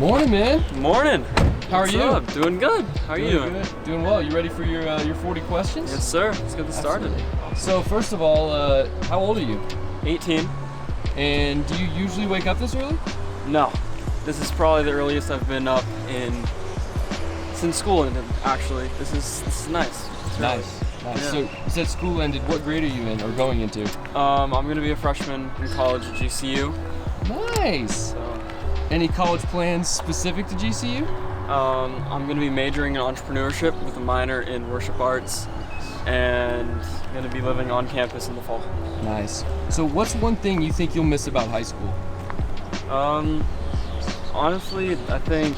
Morning, man. Morning. How are you? What's up? Doing good. How are you doing? Good. Doing well. You ready for your 40 questions? Yes, sir. Let's get this started. So first of all, how old are you? 18. And do you usually wake up this early? No. This is probably the earliest I've been up since school ended. Actually, this is nice. It's Nice. Yeah. So you said school ended. What grade are you in or going into? I'm gonna be a freshman in college at GCU. Nice. So, Any college plans specific to GCU? I'm gonna be majoring in entrepreneurship with a minor in worship arts, and gonna be living on campus in the fall. Nice. So what's one thing you think you'll miss about high school? Honestly, I think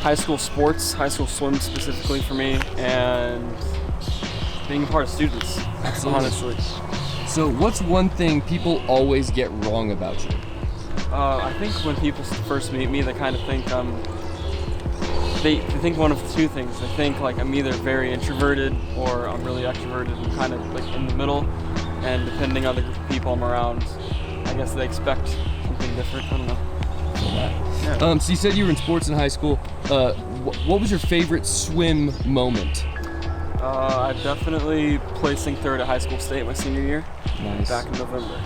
high school sports, high school swim specifically for me, and being a part of students. Absolutely. Honestly. So what's one thing people always get wrong about you? I think when people first meet me, they kind of think they think one of two things. They think like I'm either very introverted or I'm really extroverted. I'm kind of like in the middle, and depending on the group of people I'm around, I guess they expect something different. I don't know. Yeah. So you said you were in sports in high school. What was your favorite swim moment? I definitely placing third at high school state my senior year. Nice. Back in November.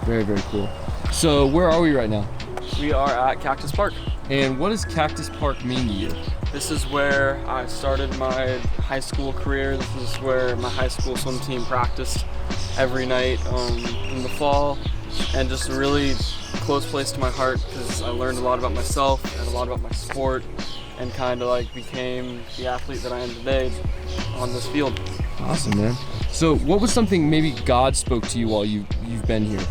Very, very cool. So where are we right now? We are at Cactus Park. And what does Cactus Park mean to you? This is where I started my high school career. This is where my high school swim team practiced every night in the fall, and just a really close place to my heart because I learned a lot about myself and a lot about my sport, and kind of like became the athlete that I am today on this field. Awesome, man. So what was something maybe God spoke to you while you've been here?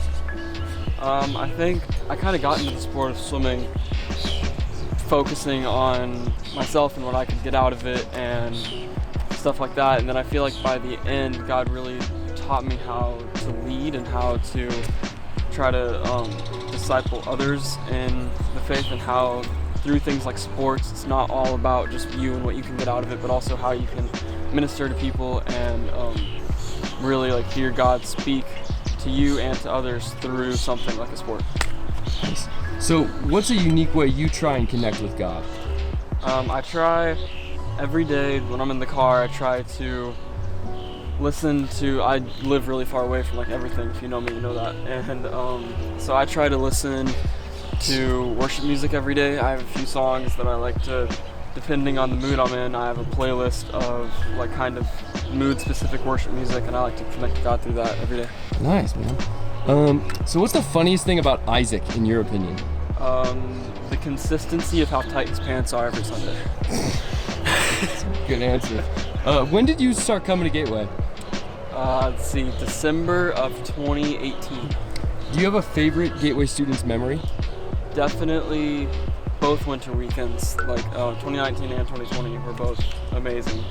I think I kind of got into the sport of swimming focusing on myself and what I could get out of it and stuff like that, and then I feel like by the end God really taught me how to lead and how to try to disciple others in the faith, and how through things like sports it's not all about just you and what you can get out of it, but also how you can minister to people and really like hear God speak to you and to others through something like a sport. Nice. So what's a unique way you try and connect with God? I try every day when I'm in the car, I try to I live really far away from like everything. If you know me, you know that. And so I try to listen to worship music every day. I have a few songs that I like to, depending on the mood I'm in, I have a playlist of like kind of mood specific worship music, and I like to connect to God through that every day. Nice, man. So what's the funniest thing about Isaac in your opinion? The consistency of how tight his pants are every Sunday. Good answer. When did you start coming to Gateway? Let's see, December of 2018. Do you have a favorite Gateway student's memory? Definitely both winter weekends, like 2019 and 2020 were both amazing.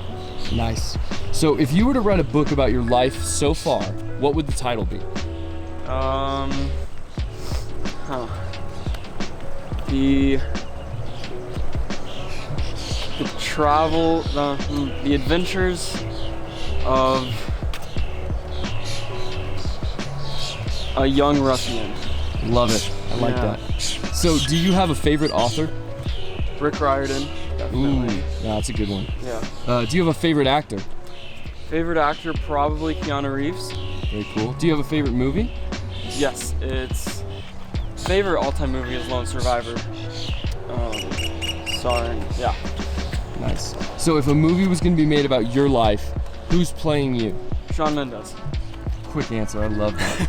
Nice. So if you were to write a book about your life so far, what would the title be? The adventures of a young ruffian. Love it. I like that. So do you have a favorite author? Rick Riordan, definitely. Ooh, yeah, that's a good one. Yeah. Do you have a favorite actor? Favorite actor, probably Keanu Reeves. Very cool. Do you have a favorite movie? Yes, favorite all-time movie is Lone Survivor. Yeah. Nice. So if a movie was going to be made about your life, who's playing you? Shawn Mendes. Quick answer, I love that.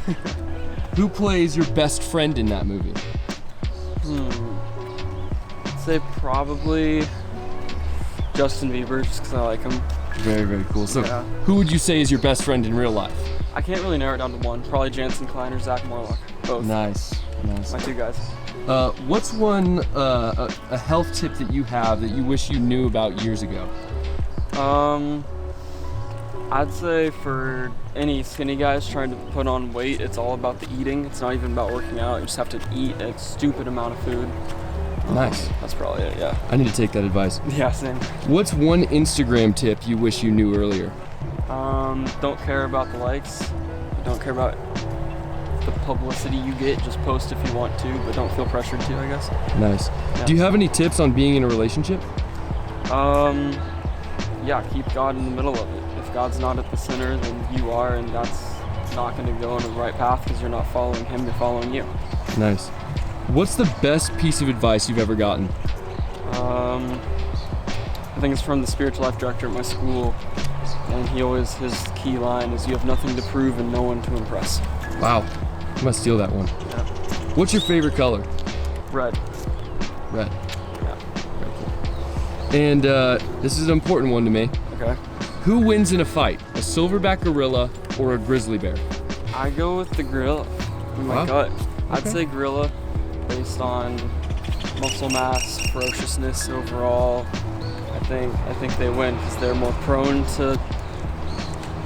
Who plays your best friend in that movie? I'd say probably Justin Bieber, just because I like him. Very, very cool. So Yeah. who would you say is your best friend in real life? I can't really narrow it down to one. Probably Jansen Klein or Zach Morlock. Both. Nice. My two guys. What's one a health tip that you have that you wish you knew about years ago? I'd say for any skinny guys trying to put on weight, it's all about the eating. It's not even about working out. You just have to eat a stupid amount of food. Nice. That's probably it, yeah. I need to take that advice. Yeah, same. What's one Instagram tip you wish you knew earlier? Don't care about the likes. Don't care about the publicity you get. Just post if you want to, but don't feel pressured to, I guess. Nice. Yeah. Do you have any tips on being in a relationship? Yeah, keep God in the middle of it. If God's not at the center, then you are, and that's not going to go on the right path because you're not following Him, you're following you. Nice. What's the best piece of advice you've ever gotten? I think it's from the spiritual life director at my school, and his key line is, "You have nothing to prove and no one to impress." Wow. I must steal that one. Yeah. What's your favorite color? Red. Red. Yeah. Very cool. And this is an important one to me. Okay. Who wins in a fight, a silverback gorilla or a grizzly bear? I go with the gorilla in my Wow. gut. I'd Okay. say gorilla based on muscle mass, ferociousness overall. I think they win because they're more prone to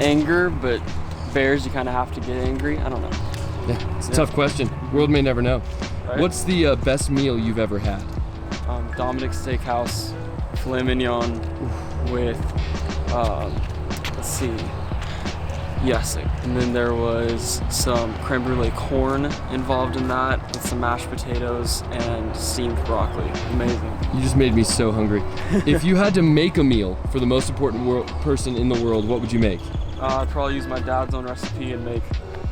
anger, but bears, you kind of have to get angry. I don't know. Yeah, it's a tough question. World may never know. Right? What's the best meal you've ever had? Dominic's Steakhouse, filet mignon with, let's see, yes, and then there was some creme brulee corn involved in that with some mashed potatoes and steamed broccoli. Amazing. You just made me so hungry. If you had to make a meal for the most important person in the world, what would you make? I'd probably use my dad's own recipe and make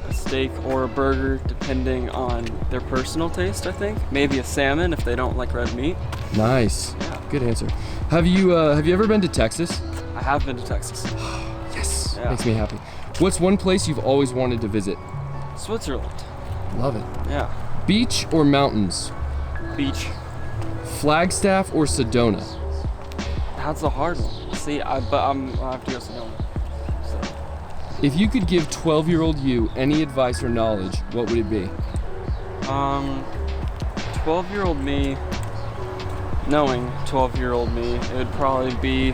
a steak or a burger depending on their personal taste, I think. Maybe a salmon if they don't like red meat. Nice. Yeah. Good answer. Have you ever been to Texas? I have been to Texas. Yes. Yeah. Makes me happy. What's one place you've always wanted to visit? Switzerland. Love it. Yeah. Beach or mountains? Beach. Flagstaff or Sedona? That's a hard one. See, I have to go Sedona. So, If you could give 12-year-old you any advice or knowledge, what would it be? 12-year-old me, knowing 12-year-old me, it would probably be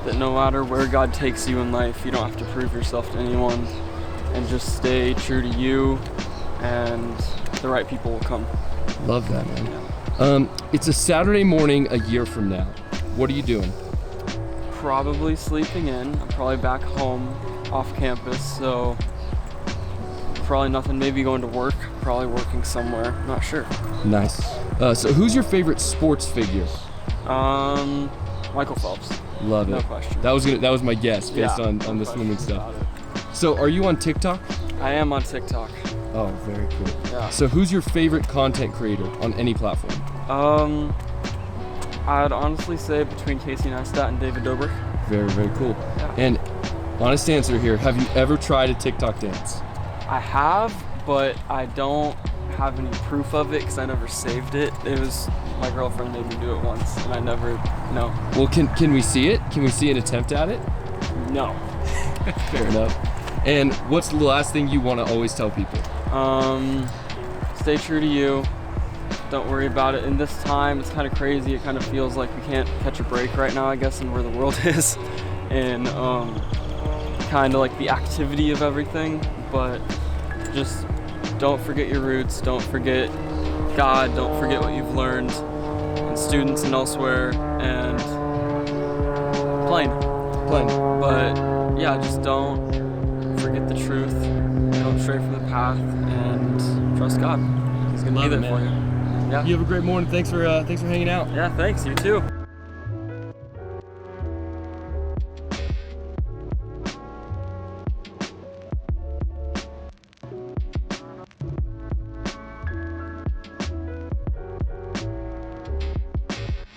that no matter where God takes you in life, you don't have to prove yourself to anyone, and just stay true to you, and the right people will come. Love that, man. Yeah. It's a Saturday morning a year from now. What are you doing? Probably sleeping in. I'm probably back home off campus, so probably nothing. Maybe going to work. Probably working somewhere. Not sure. Nice. So who's your favorite sports figure? Michael Phelps. Love No it. question. That was my guess based Yeah, on no the question swimming stuff. about it. So are you on TikTok? I am on TikTok. Oh, very cool. Yeah. So who's your favorite content creator on any platform? I'd honestly say between Casey Neistat and David Dobrik. Very, very cool. Yeah. And honest answer here, have you ever tried a TikTok dance? I have, but I don't have any proof of it because I never saved it. It was my girlfriend made me do it once, and I never. No. Well, can we see it? Can we see an attempt at it? No. Fair enough. And what's the last thing you want to always tell people? Stay true to you. Don't worry about it. In this time, it's kind of crazy. It kind of feels like we can't catch a break right now, I guess, in where the world is, and kind of like the activity of everything. But just don't forget your roots. Don't forget God. Don't forget what you've learned in students and elsewhere. And plain. But yeah, just don't forget the truth. Don't stray from the path, and trust God. He's gonna be there for you. Yeah. You have a great morning. Thanks for hanging out. Yeah, thanks. You too.